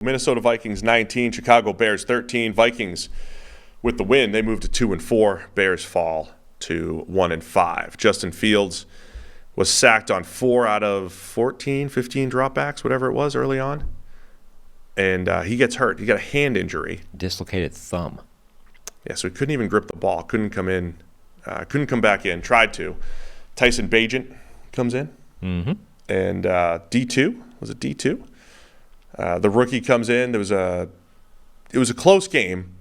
Minnesota Vikings 19, Chicago Bears 13. Vikings with the win, they move to 2-4. Bears fall to 1-5. Justin Fields was sacked on 4 out of 14, 15 dropbacks, whatever it was early on. And he gets hurt. He got a hand injury. Dislocated thumb. Yeah, so he couldn't even grip the ball. Couldn't come back in. Tried to. Tyson Bagent comes in. Mm-hmm. And D2. Was it D2? The rookie comes in. It was a close game.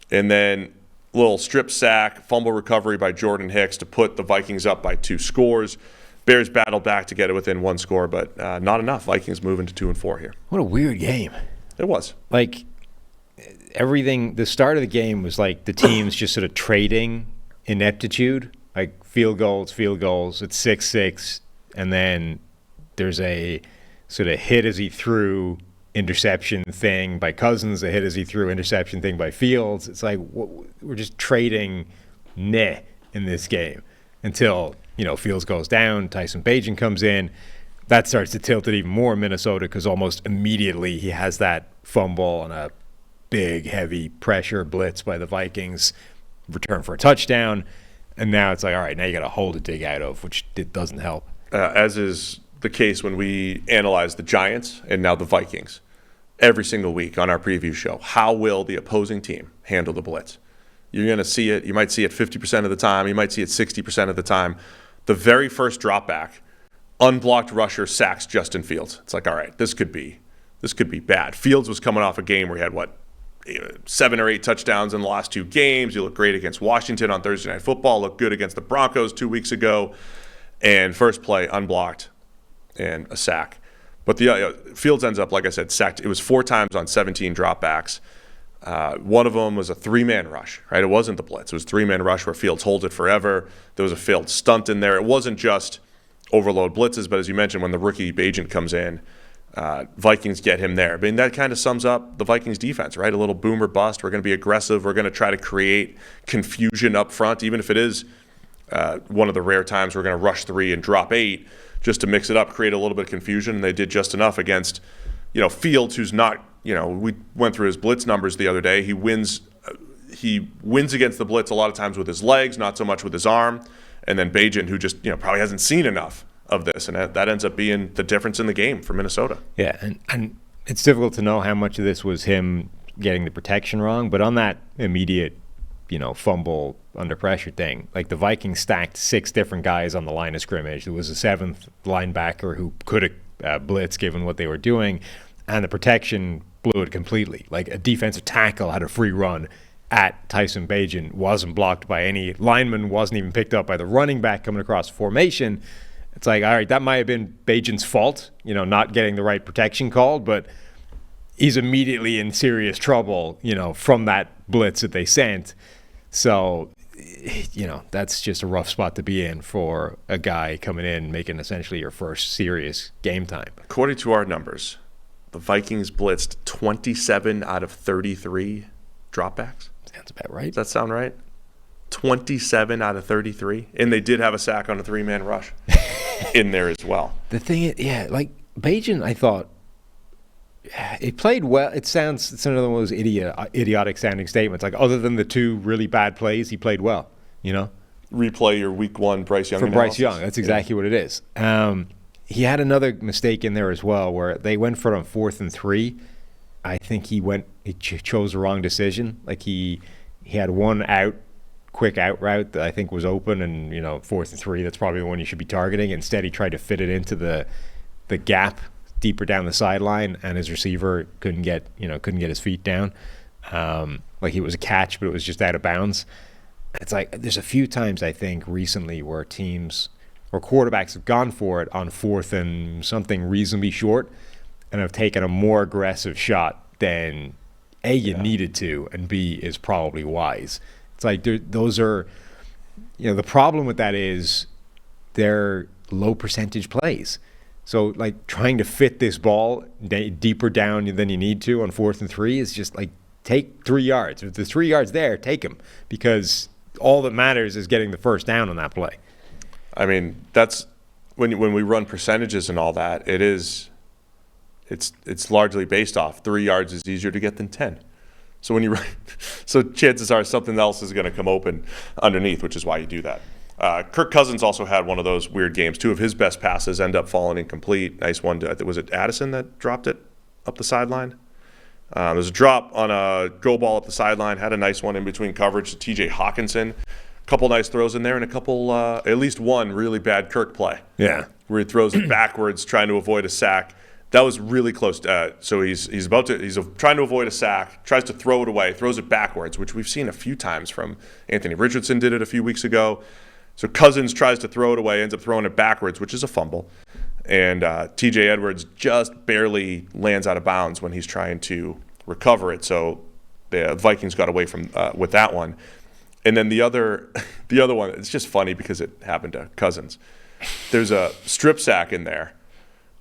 And then a little strip sack, fumble recovery by Jordan Hicks to put the Vikings up by 2 scores. Bears battled back to get it within 1 score, but not enough. Vikings moving to 2-4 here. What a weird game. It was. Like, everything, the start of the game was like the teams just sort of trading ineptitude, like field goals. It's 6-6, and then there's a sort of hit as he threw interception thing by Cousins, a hit as he threw interception thing by Fields. It's like we're just trading in this game until, Fields goes down, Tyson Bagent comes in. That starts to tilt it even more in Minnesota because almost immediately he has that fumble on a big, heavy pressure blitz by the Vikings, return for a touchdown, and now it's like, all right, now you got to hold a dig out of, which it doesn't help. As is the case when we analyze the Giants and now the Vikings every single week on our preview show. How will the opposing team handle the blitz? You're going to see it. You might see it 50% of the time. You might see it 60% of the time. The very first drop back, unblocked rusher sacks Justin Fields. It's like, all right, this could be bad. Fields was coming off a game where he had 7 or 8 touchdowns in the last 2 games. You look great against Washington on Thursday Night Football. Looked good against the Broncos 2 weeks ago. And first play, unblocked and a sack. But the Fields ends up, like I said, sacked. It was 4 times on 17 dropbacks. One of them was a 3-man rush, right? It wasn't the blitz. It was a 3-man rush where Fields holds it forever. There was a failed stunt in there. It wasn't just overload blitzes, but as you mentioned, when the rookie Bagent comes in, Vikings get him there. I mean, that kind of sums up the Vikings defense, right? A little boom or bust. We're going to be aggressive. We're going to try to create confusion up front, even if it is one of the rare times we're going to rush 3 and drop 8, just to mix it up, create a little bit of confusion. And they did just enough against, Fields, who's not, we went through his blitz numbers the other day. He wins against the blitz a lot of times with his legs, not so much with his arm. And then Bagent, who just, probably hasn't seen enough of this, and that ends up being the difference in the game for Minnesota. Yeah, and it's difficult to know how much of this was him getting the protection wrong, but on that immediate, fumble under pressure thing, like the Vikings stacked 6 different guys on the line of scrimmage. There was a 7th linebacker who could have blitzed given what they were doing, and the protection blew it completely. Like a defensive tackle had a free run at Tyson Bagent, wasn't blocked by any lineman, wasn't even picked up by the running back coming across the formation. It's like, all right, that might have been Bagent's fault, not getting the right protection called, but he's immediately in serious trouble, from that blitz that they sent. So, that's just a rough spot to be in for a guy coming in, making essentially your first serious game time. According to our numbers, the Vikings blitzed 27 out of 33 dropbacks. Sounds about right. Does that sound right? 27 out of 33. And they did have a sack on a 3-man rush in there as well. The thing is, like Bagent, I thought, it played well. It's another one of those idiotic sounding statements. Like, other than the 2 really bad plays, he played well, Replay your week 1 Bryce Young For analysis. Bryce Young, that's exactly what it is. He had another mistake in there as well where they went for it on 4th and 3. I think he chose the wrong decision. Like he had one quick out route that I think was open, and 4th and 3, that's probably the one you should be targeting. Instead, he tried to fit it into the gap deeper down the sideline, and his receiver couldn't get his feet down. Like it was a catch, but it was just out of bounds. It's like there's a few times I think recently where teams or quarterbacks have gone for it on 4th and something reasonably short and have taken a more aggressive shot than A, you needed to, and B, is probably wise. It's like those are, the problem with that is they're low percentage plays. So like trying to fit this ball deeper down than you need to on 4th and 3 is just like, take 3 yards. If there's 3 yards there, take them, because all that matters is getting the first down on that play. I mean, that's when we run percentages and all that, it is It's largely based off 3 yards is easier to get than 10. So so chances are something else is going to come open underneath, which is why you do that. Kirk Cousins also had one of those weird games. 2 of his best passes end up falling incomplete. Nice one. Was it Addison that dropped it up the sideline? There's a drop on a go ball up the sideline. Had a nice one in between coverage to T.J. Hawkinson. A couple nice throws in there, and a couple, at least one really bad Kirk play. Yeah. Where he throws it backwards, trying to avoid a sack. That was really close. So he's trying to avoid a sack, tries to throw it away, throws it backwards, which we've seen a few times from Anthony Richardson did it a few weeks ago. So Cousins tries to throw it away, ends up throwing it backwards, which is a fumble. And T.J. Edwards just barely lands out of bounds when he's trying to recover it. So the Vikings got away from with that one. And then the other one, it's just funny because it happened to Cousins. There's a strip sack in there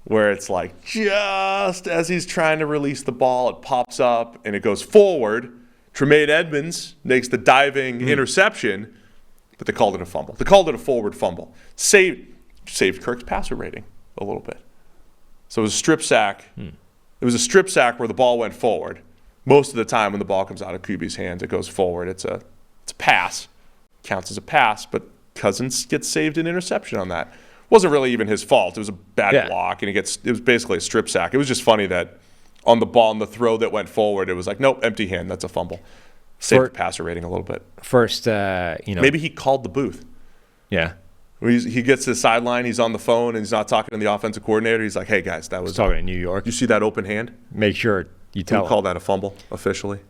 where it's like just as he's trying to release the ball, it pops up and it goes forward. Tremaine Edmonds makes the diving interception, but they called it a fumble. They called it a forward fumble. Saved Kirk's passer rating a little bit. So it was a strip sack. It was a strip sack where the ball went forward. Most of the time when the ball comes out of QB's hands, it goes forward. It's a pass. Counts as a pass, but Cousins gets saved an interception on that. Wasn't really even his fault. It was a bad block, and it was basically a strip sack. It was just funny that on the ball and the throw that went forward, it was like, nope, empty hand. That's a fumble. Saved the passer rating a little bit. First, maybe he called the booth. Yeah. He gets to the sideline. He's on the phone, and he's not talking to the offensive coordinator. He's like, hey, guys, that was talking in New York. You see that open hand? Make sure you tell him. Call that a fumble officially.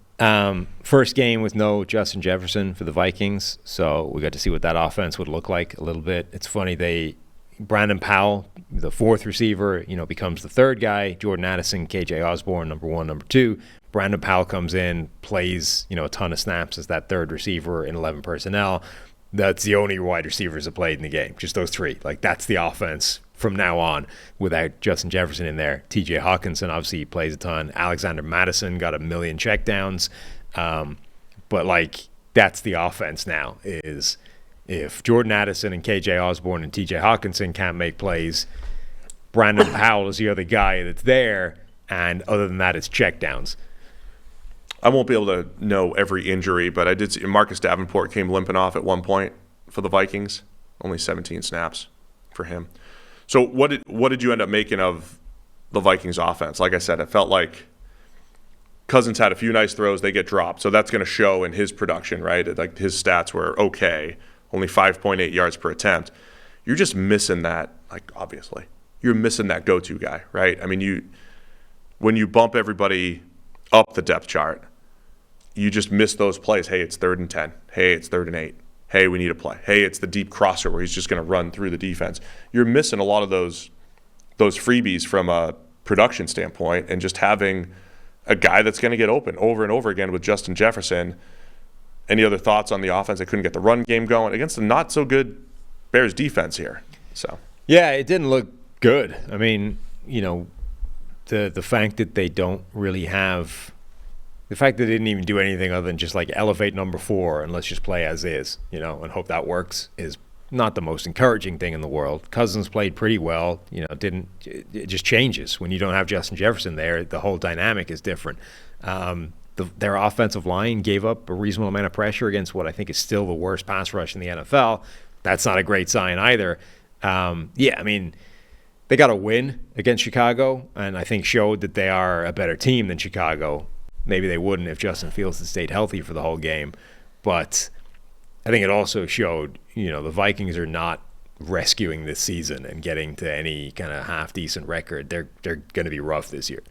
First game with no Justin Jefferson for the Vikings, so we got to see what that offense would look like a little bit. It's funny, Brandon Powell, the 4th receiver, becomes the 3rd guy. Jordan Addison, KJ Osborne, number 1, number 2. Brandon Powell comes in, plays, a ton of snaps as that 3rd receiver in 11 personnel. That's the only wide receivers that played in the game, just those 3. Like, that's the offense from now on without Justin Jefferson in there. T.J. Hawkinson obviously plays a ton. Alexander Mattison got 1 million checkdowns. But, that's the offense now is if Jordan Addison and KJ Osborne and TJ Hawkinson can't make plays, Brandon Powell is the other guy that's there, and other than that, it's checkdowns. I won't be able to know every injury, but I did see Marcus Davenport came limping off at one point for the Vikings. Only 17 snaps for him. So what did you end up making of the Vikings offense? Like I said, it felt like Cousins had a few nice throws. They get dropped. So that's going to show in his production, right? Like his stats were okay. Only 5.8 yards per attempt. You're just missing that, obviously. You're missing that go-to guy, right? I mean, when you bump everybody up the depth chart, you just miss those plays. Hey, it's 3rd and 10. Hey, it's 3rd and 8. Hey, we need a play. Hey, it's the deep crosser where he's just going to run through the defense. You're missing a lot of those freebies from a production standpoint, and just having a guy that's going to get open over and over again with Justin Jefferson. Any other thoughts on the offense? They couldn't get the run game going against a not so good Bears defense here. So yeah, it didn't look good. I mean, the fact that they don't really have the fact that they didn't even do anything other than just elevate number 4 and let's just play as is, and hope that works is not the most encouraging thing in the world. Cousins played pretty well. It just changes when you don't have Justin Jefferson there. The whole dynamic is different. Their offensive line gave up a reasonable amount of pressure against what I think is still the worst pass rush in the NFL. That's not a great sign either. They got a win against Chicago, and I think showed that they are a better team than Chicago. Maybe they wouldn't if Justin Fields had stayed healthy for the whole game. But I think it also showed, the Vikings are not rescuing this season and getting to any kind of half-decent record. They're going to be rough this year.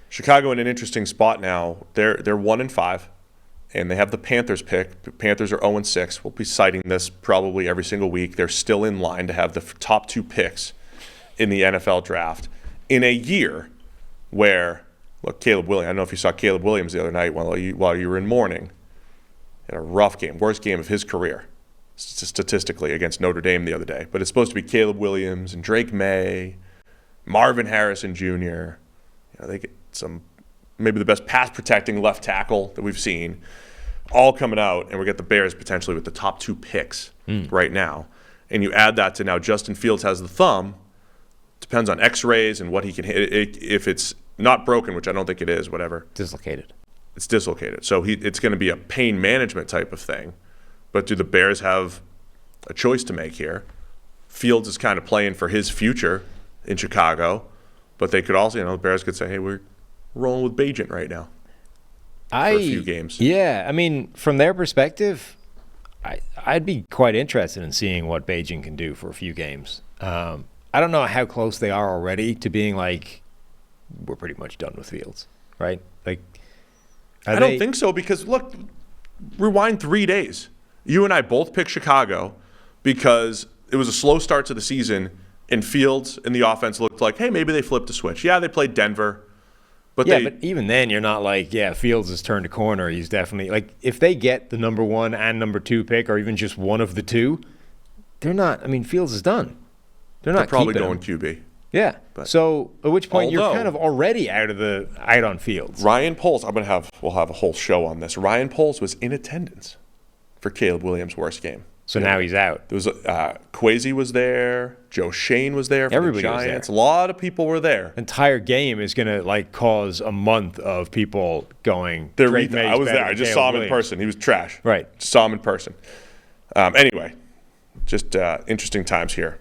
Chicago in an interesting spot now. They're 1-5, and they have the Panthers pick. The Panthers are 0-6. We'll be citing this probably every single week. They're still in line to have the top 2 picks in the NFL draft in a year where, look, Caleb Williams. I don't know if you saw Caleb Williams the other night while you were in mourning. Had a rough game, worst game of his career, statistically, against Notre Dame the other day. But it's supposed to be Caleb Williams and Drake May, Marvin Harrison Jr. They get maybe the best pass protecting left tackle that we've seen, all coming out, and we get the Bears potentially with the top 2 picks right now. And you add that to now Justin Fields has the thumb. Depends on X-rays and what he can hit. If it's not broken, which I don't think it is, whatever. Dislocated. It's dislocated. So it's going to be a pain management type of thing. But do the Bears have a choice to make here? Fields is kind of playing for his future in Chicago, but they could also, the Bears could say, hey, we're rolling with Bagent right now for a few games. Yeah, I mean, from their perspective, I'd be quite interested in seeing what Bagent can do for a few games. I don't know how close they are already to being like, we're pretty much done with Fields, right? Like, I don't think so because, look, rewind 3 days. You and I both picked Chicago because it was a slow start to the season, and Fields and the offense looked like, hey, maybe they flipped a switch. Yeah, they played Denver. But even then, you're not like, Fields has turned a corner. He's definitely, like, if they get the number 1 and number 2 pick, or even just one of the two, they're not, Fields is done. They're probably going QB. Yeah. So at which point you're kind of already out on Fields. Ryan Poles, we'll have a whole show on this. Ryan Poles was in attendance for Caleb Williams' worst game. So now he's out. There was Kwesi was there. Joe Shane was there. For Everybody the Giants. was there. A lot of people were there. Entire game is going to cause a month of people going. I was there. I just saw him in person. He was trash. Right. Just saw him in person. Anyway, just interesting times here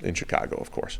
in Chicago, of course.